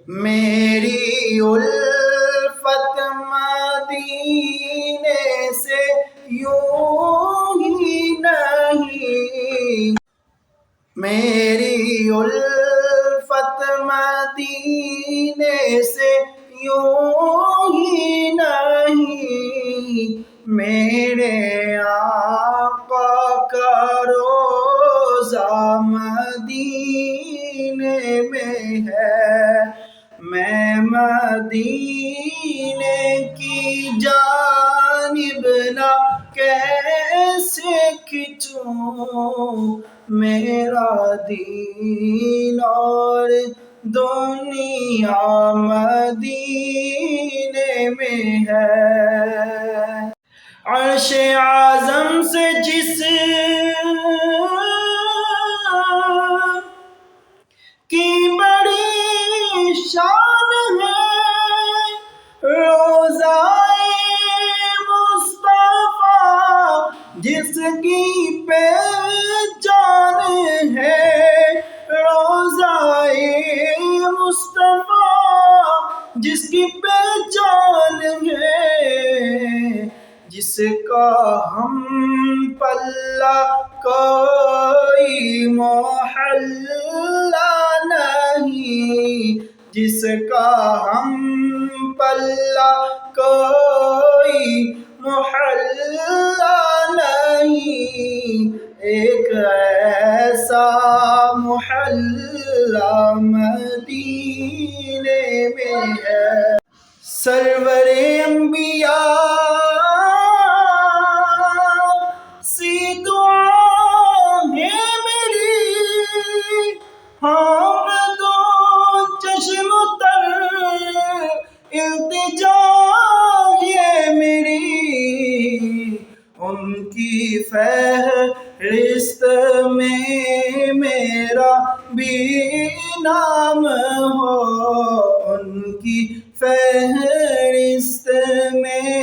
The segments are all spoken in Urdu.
میری الفت مدینے سے یوں ہی نہیں، میری الفت مدینے سے یوں ہی نہیں، میرے آقا کا روضہ مدینے میں ہے، میں مدینے کی جانب نہ کیسے کھنچوں، میرا دین اور دنیا مدینے میں ہے۔ عرش اعظم سے جس کی بڑی شان ہے، روضہ مصطفیٰ جس کی پہچان ہے، روضہ مصطفیٰ جس کی پہچان ہے، جس کا ہم پلہ کوئی محلہ نہیں، جس کا ہم پلہ کوئی محلہ نہیں، ایک ایسا محلہ مدینے میں ہے۔ سرور انبیاء سی دعا ہے میری، حامد و چشم تر التجا ہے میری، ان کی فہرست میں میرا بھی نام ہو، ان کی فہرست میں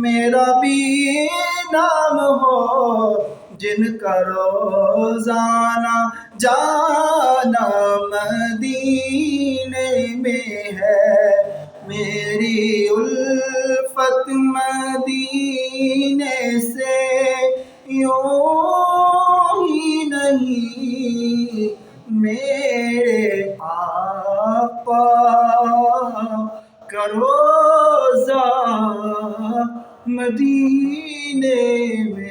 میرا بھی نام ہو، جن کا روزانہ جانا مدینے میں ہے، میری الفت مدینے سے یوں ہی نہیں، میرے آقا کا روضہ مدینے میں